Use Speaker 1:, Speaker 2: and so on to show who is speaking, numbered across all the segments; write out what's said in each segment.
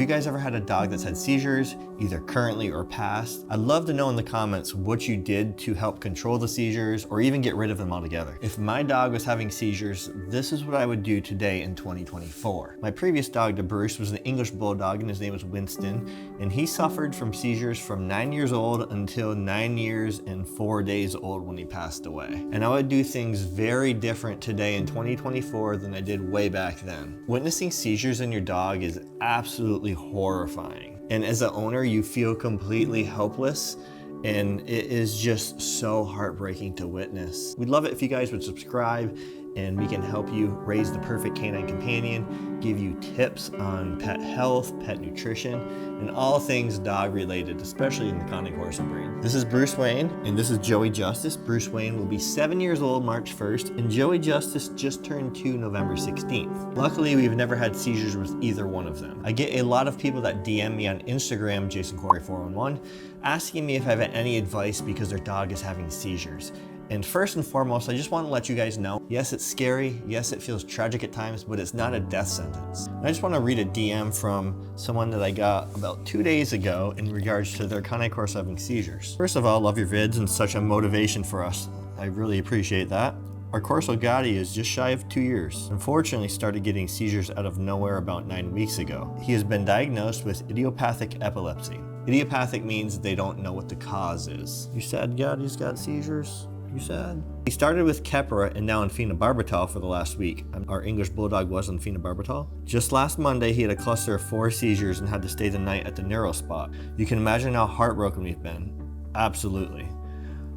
Speaker 1: Have you guys ever had a dog that's had seizures, either currently or past? I'd love to know in the comments what you did to help control the seizures or even get rid of them altogether. If my dog was having seizures, this is what I would do today in 2024. My previous dog, to Bruce, was an English Bulldog and his name was Winston, and he suffered from seizures from 9 years old until 9 years and 4 days old when he passed away. And I would do things very different today in 2024 than I did way back then. Witnessing seizures in your dog is absolutely horrifying. And as an owner, you feel completely helpless, and it is just so heartbreaking to witness. We'd love it if you guys would subscribe, and we can help you raise the perfect canine companion, give you tips on pet health, pet nutrition, and all things dog related, especially in the Canine Corso breed. This is Bruce Wayne, and this is Joey Justice. Bruce Wayne will be 7 years old March 1st, and Joey Justice just turned 2 November 16th. Luckily, we've never had seizures with either one of them. I get a lot of people that DM me on Instagram, JasonCorey411, asking me if I have any advice because their dog is having seizures. And first and foremost, I just want to let you guys know, yes, it's scary, yes, it feels tragic at times, but it's not a death sentence. And I just want to read a DM from someone that I got about 2 days ago in regards to their Canine Corso having seizures. First of all, love your vids and such a motivation for us. I really appreciate that. Our Corso Gotti is just shy of 2 years. Unfortunately, started getting seizures out of nowhere about 9 weeks ago. He has been diagnosed with idiopathic epilepsy. Idiopathic means they don't know what the cause is. You said Gotti's got seizures? You said? He started with Keppra and now on phenobarbital for the last week. Our English Bulldog was on phenobarbital. Just last Monday, he had a cluster of 4 seizures and had to stay the night at the neuro spot. You can imagine how heartbroken we've been. Absolutely.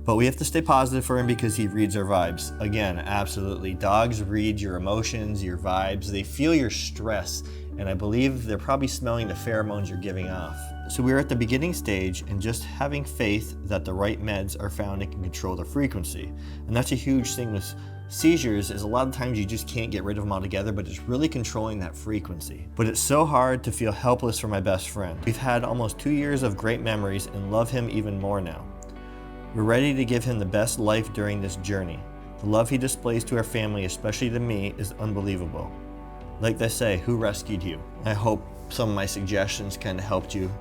Speaker 1: But we have to stay positive for him because he reads our vibes. Again, absolutely. Dogs read your emotions, your vibes. They feel your stress, and I believe they're probably smelling the pheromones you're giving off. So we're at the beginning stage and just having faith that the right meds are found and can control the frequency. And that's a huge thing with seizures, is a lot of times you just can't get rid of them altogether, but it's really controlling that frequency. But it's so hard to feel helpless for my best friend. We've had almost 2 years of great memories and love him even more now. We're ready to give him the best life during this journey. The love he displays to our family, especially to me, is unbelievable. Like they say, who rescued you? I hope some of my suggestions kind of helped you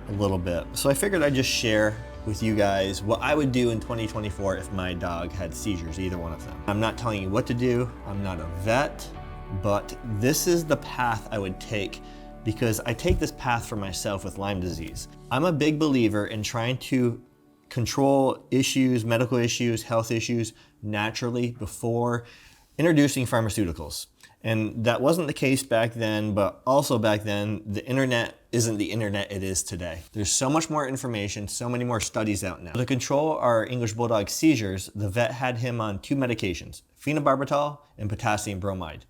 Speaker 1: a little bit. So I figured I'd just share with you guys what I would do in 2024 if my dog had seizures, either one of them. I'm not telling you what to do. I'm not a vet, but this is the path I would take because I take this path for myself with Lyme disease. I'm a big believer in trying to control issues, medical issues, health issues naturally before introducing pharmaceuticals. And that wasn't the case back then, but also back then, the internet isn't the internet it is today. There's so much more information, so many more studies out now. To control our English Bulldog seizures, the vet had him on 2 medications, phenobarbital and potassium bromide.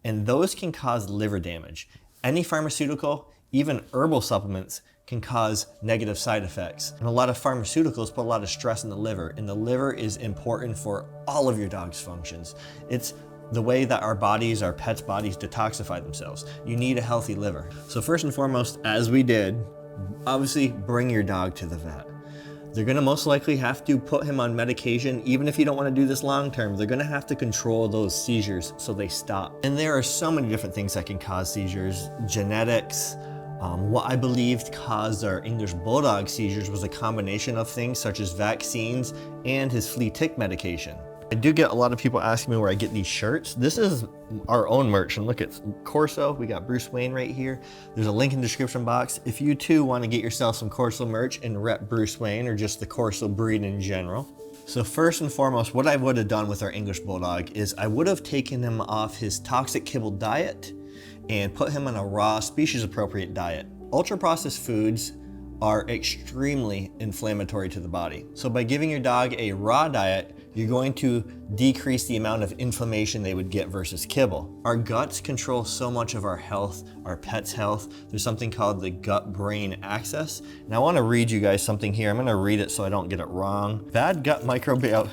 Speaker 1: And those can cause liver damage. Any pharmaceutical, even herbal supplements, can cause negative side effects. And a lot of pharmaceuticals put a lot of stress in the liver, and the liver is important for all of your dog's functions. It's the way that our bodies, our pets' bodies detoxify themselves. You need a healthy liver. So first and foremost, as we did, obviously bring your dog to the vet. They're gonna most likely have to put him on medication. Even if you don't wanna do this long term, they're gonna have to control those seizures so they stop. And there are so many different things that can cause seizures. Genetics, what I believed caused our English Bulldog seizures was a combination of things such as vaccines and his flea tick medication. I do get a lot of people asking me where I get these shirts. This is our own merch, and look, it's Corso. We got Bruce Wayne right here. There's a link in the description box. If you too want to get yourself some Corso merch and rep Bruce Wayne or just the Corso breed in general. So first and foremost, what I would have done with our English Bulldog is I would have taken him off his toxic kibble diet and put him on a raw, species appropriate diet. Ultra processed foods are extremely inflammatory to the body. So by giving your dog a raw diet, you're going to decrease the amount of inflammation they would get versus kibble. Our guts control so much of our health, our pet's health. There's something called the gut-brain axis. And I wanna read you guys something here. I'm gonna read it so I don't get it wrong. Bad gut microbiota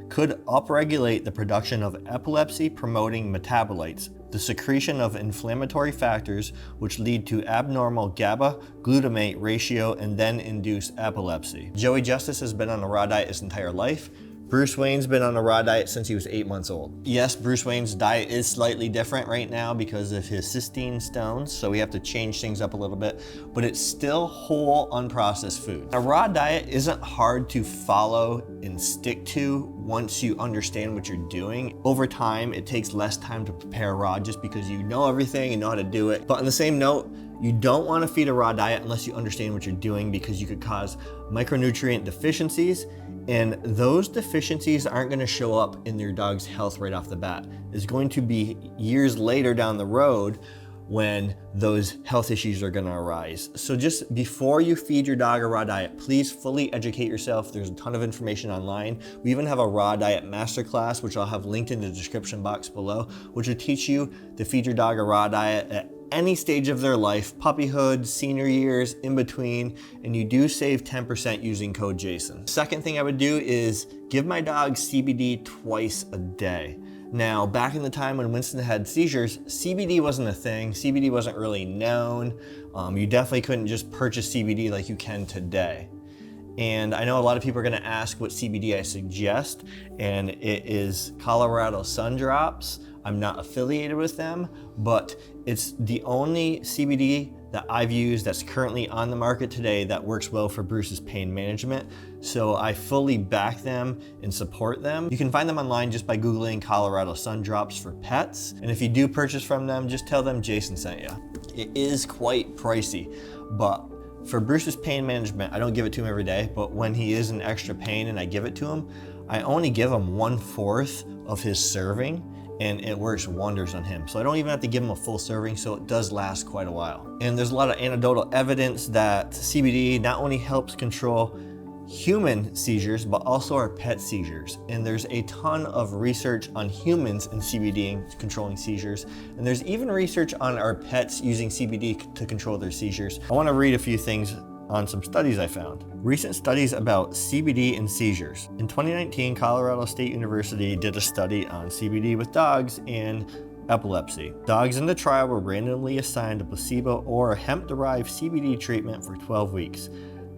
Speaker 1: could upregulate the production of epilepsy-promoting metabolites, the secretion of inflammatory factors which lead to abnormal GABA-glutamate ratio and then induce epilepsy. Joey Justice has been on a raw diet his entire life. Bruce Wayne's been on a raw diet since he was 8 months old. Yes, Bruce Wayne's diet is slightly different right now because of his cysteine stones, so we have to change things up a little bit, but it's still whole, unprocessed food. A raw diet isn't hard to follow and stick to once you understand what you're doing. Over time, it takes less time to prepare raw just because you know everything and know how to do it. But on the same note, you don't want to feed a raw diet unless you understand what you're doing, because you could cause micronutrient deficiencies, and those deficiencies aren't going to show up in your dog's health right off the bat. It's going to be years later down the road when those health issues are going to arise. So just before you feed your dog a raw diet, please fully educate yourself. There's a ton of information online. We even have a raw diet masterclass, which I'll have linked in the description box below, which will teach you to feed your dog a raw diet at any stage of their life, puppyhood, senior years, in between, and you do save 10% using code Jason. Second thing I would do is give my dog CBD twice a day. Now, back in the time when Winston had seizures, CBD wasn't a thing. CBD wasn't really known. You definitely couldn't just purchase CBD like you can today. And I know a lot of people are gonna ask what CBD I suggest, and it is Colorado Sun Drops. I'm not affiliated with them, but it's the only CBD that I've used that's currently on the market today that works well for Bruce's pain management. So I fully back them and support them. You can find them online just by Googling Colorado Sun Drops for pets. And if you do purchase from them, just tell them Jason sent you. It is quite pricey, but for Bruce's pain management, I don't give it to him every day, but when he is in extra pain and I give it to him, I only give him 1/4 of his serving, and it works wonders on him. So I don't even have to give him a full serving, so it does last quite a while. And there's a lot of anecdotal evidence that CBD not only helps control human seizures, but also our pet seizures. And there's a ton of research on humans and CBD and controlling seizures. And there's even research on our pets using CBD to control their seizures. I want to read a few things on some studies I found. Recent studies about CBD and seizures. In 2019, Colorado State University did a study on CBD with dogs and epilepsy. Dogs in the trial were randomly assigned a placebo or a hemp-derived CBD treatment for 12 weeks.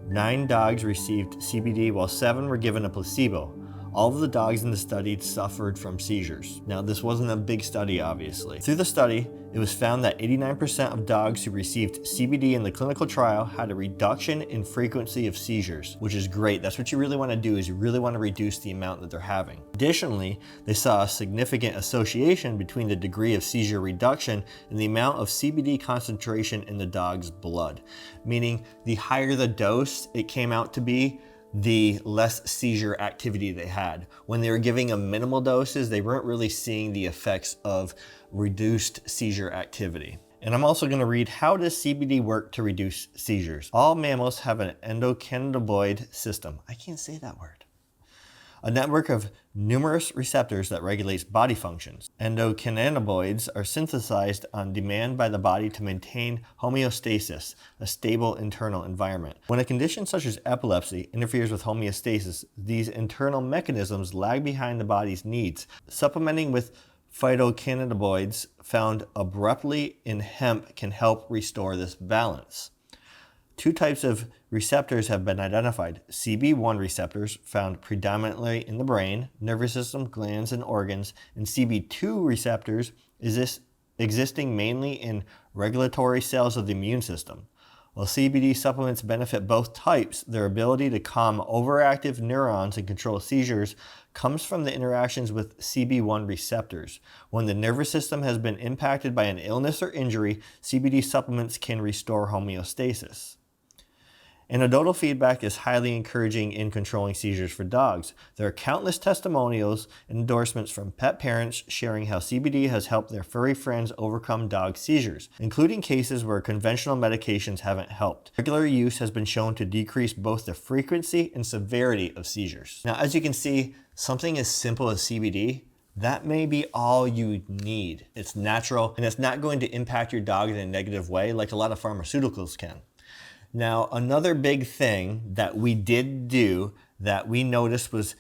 Speaker 1: 9 dogs received CBD while 7 were given a placebo. All of the dogs in the study suffered from seizures. Now, this wasn't a big study, obviously. Through the study, it was found that 89% of dogs who received CBD in the clinical trial had a reduction in frequency of seizures, which is great. That's what you really want to do, is you really want to reduce the amount that they're having. Additionally, they saw a significant association between the degree of seizure reduction and the amount of CBD concentration in the dog's blood, meaning the higher the dose it came out to be, the less seizure activity they had. When they were giving them minimal doses, they weren't really seeing the effects of reduced seizure activity. And I'm also going to read, how does CBD work to reduce seizures? All mammals have an endocannabinoid system. I can't say that word. A network of numerous receptors that regulates body functions. Endocannabinoids are synthesized on demand by the body to maintain homeostasis, a stable internal environment. When a condition such as epilepsy interferes with homeostasis, these internal mechanisms lag behind the body's needs. Supplementing with phytocannabinoids found abruptly in hemp can help restore this balance. 2 types of receptors have been identified. CB1 receptors, found predominantly in the brain, nervous system, glands, and organs, and CB2 receptors existing mainly in regulatory cells of the immune system. While CBD supplements benefit both types, their ability to calm overactive neurons and control seizures comes from the interactions with CB1 receptors. When the nervous system has been impacted by an illness or injury, CBD supplements can restore homeostasis. Anecdotal feedback is highly encouraging in controlling seizures for dogs. There are countless testimonials and endorsements from pet parents sharing how CBD has helped their furry friends overcome dog seizures, including cases where conventional medications haven't helped. Regular use has been shown to decrease both the frequency and severity of seizures. Now, as you can see, something as simple as CBD, that may be all you need. It's natural, and it's not going to impact your dog in a negative way like a lot of pharmaceuticals can. Now, another big thing that we did do that we noticed was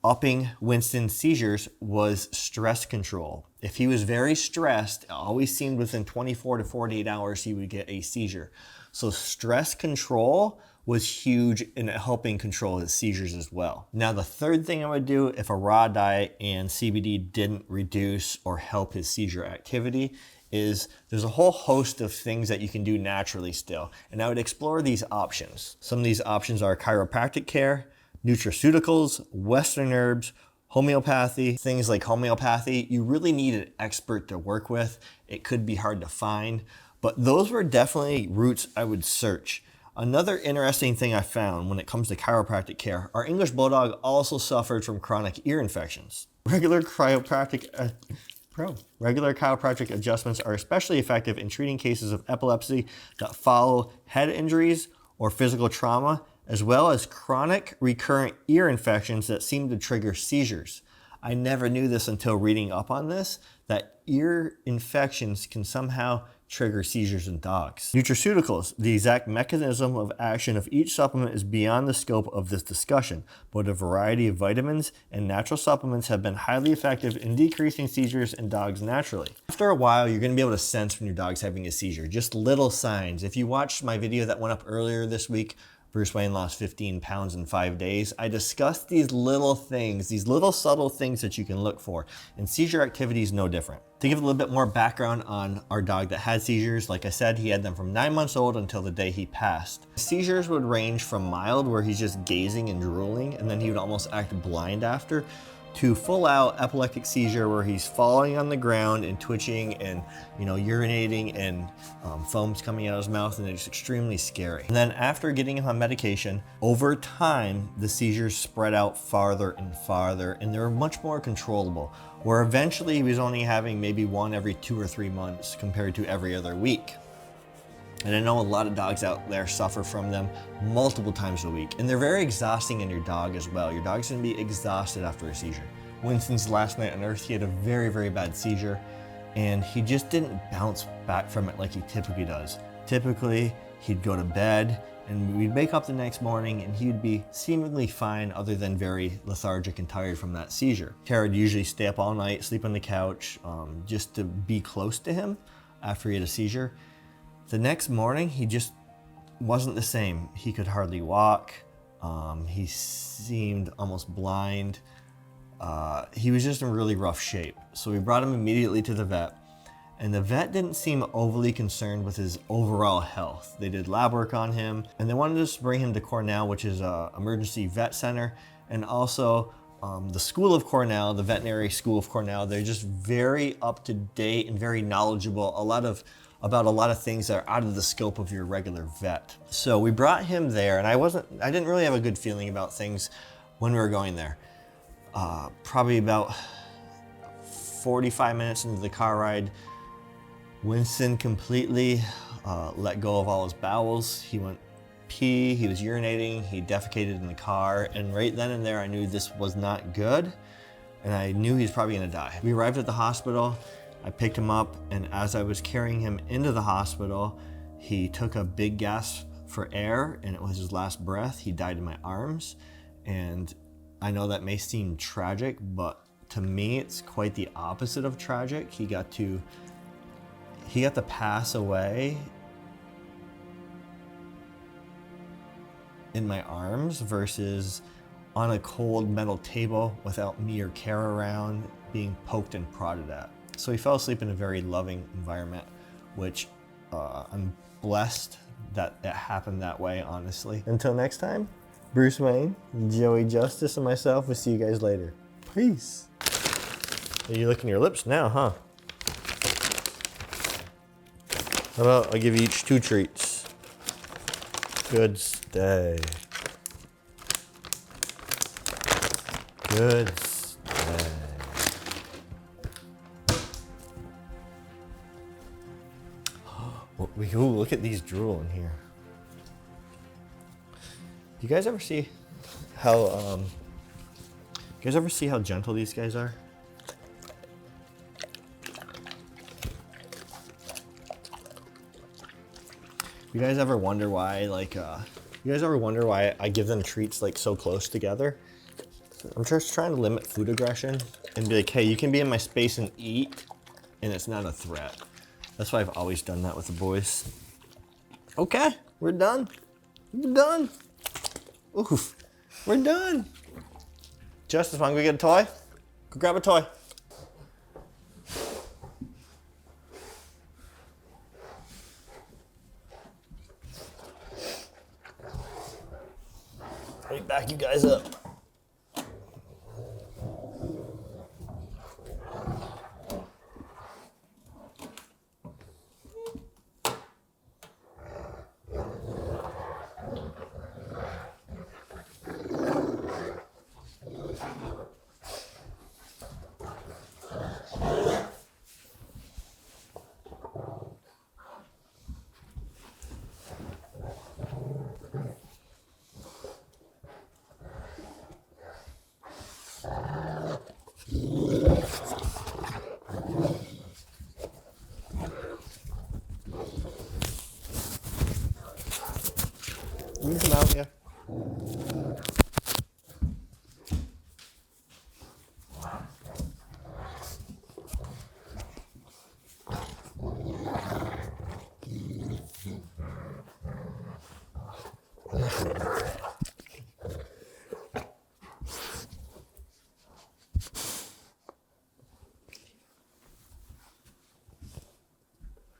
Speaker 1: upping Winston's seizures was stress control. If he was very stressed, it always seemed within 24 to 48 hours he would get a seizure. So stress control was huge in helping control his seizures as well. Now, the third thing I would do if a raw diet and CBD didn't reduce or help his seizure activity is there's a whole host of things that you can do naturally still. And I would explore these options. Some of these options are chiropractic care, nutraceuticals, Western herbs, homeopathy. Things like homeopathy, you really need an expert to work with. It could be hard to find, but those were definitely routes I would search. Another interesting thing I found when it comes to chiropractic care, our English Bulldog also suffered from chronic ear infections. Regular chiropractic adjustments are especially effective in treating cases of epilepsy that follow head injuries or physical trauma, as well as chronic recurrent ear infections that seem to trigger seizures. I never knew this until reading up on this, that ear infections can somehow trigger seizures in dogs. Nutraceuticals. The exact mechanism of action of each supplement is beyond the scope of this discussion, but a variety of vitamins and natural supplements have been highly effective in decreasing seizures in dogs naturally. After a while, you're going to be able to sense when your dog's having a seizure, just little signs. If you watched my video that went up earlier this week, Bruce Wayne lost 15 pounds in 5 days. I discussed these little things, these little subtle things that you can look for, and seizure activity is no different. To give a little bit more background on our dog that had seizures, like I said, he had them from 9 months old until the day he passed. Seizures would range from mild, where he's just gazing and drooling, and then he would almost act blind after, to full out epileptic seizure where he's falling on the ground and twitching and urinating and foam's coming out of his mouth, and it's extremely scary. And then after getting him on medication, over time the seizures spread out farther and farther, and they were much more controllable, where eventually he was only having maybe one every 2 or 3 months compared to every other week. And I know a lot of dogs out there suffer from them multiple times a week. And they're very exhausting in your dog as well. Your dog's gonna be exhausted after a seizure. Winston's last night on Earth, he had a very, very bad seizure, and he just didn't bounce back from it like he typically does. Typically, he'd go to bed, and we'd wake up the next morning, and he'd be seemingly fine other than very lethargic and tired from that seizure. Tara would usually stay up all night, sleep on the couch, just to be close to him after he had a seizure. The next morning, he just wasn't the same. He could hardly walk. He seemed almost blind. He was just in really rough shape. So we brought him immediately to the vet, and the vet didn't seem overly concerned with his overall health. They did lab work on him, and they wanted us to bring him to Cornell, which is an emergency vet center, and also the School of Cornell, the Veterinary School of Cornell. They're just very up to date and very knowledgeable about a lot of things that are out of the scope of your regular vet. So we brought him there, and I didn't really have a good feeling about things when we were going there. Probably about 45 minutes into the car ride, Winston completely let go of all his bowels. He went pee, he was urinating, he defecated in the car, and right then and there I knew this was not good, and I knew he was probably gonna die. We arrived at the hospital. I picked him up, and as I was carrying him into the hospital, he took a big gasp for air, and it was his last breath. He died in my arms, and I know that may seem tragic, but to me, it's quite the opposite of tragic. He got to pass away in my arms versus on a cold metal table without me or Kara around, being poked and prodded at. So he fell asleep in a very loving environment, which I'm blessed that it happened that way, honestly. Until next time, Bruce Wayne, Joey Justice, and myself will see you guys later. Peace. You're licking your lips now, huh? How about I give you each 2 treats? Good stay. Good stay. Ooh, look at these drool in here. Do you guys ever see how gentle these guys are? You guys ever wonder why I give them treats like so close together? I'm just trying to limit food aggression and be like, hey, you can be in my space and eat, and it's not a threat. That's why I've always done that with the boys. Okay, we're done. We're done. Oof, we're done. Justice, wanna go get a toy? Go grab a toy. Let me back you guys up. You can come out, yeah.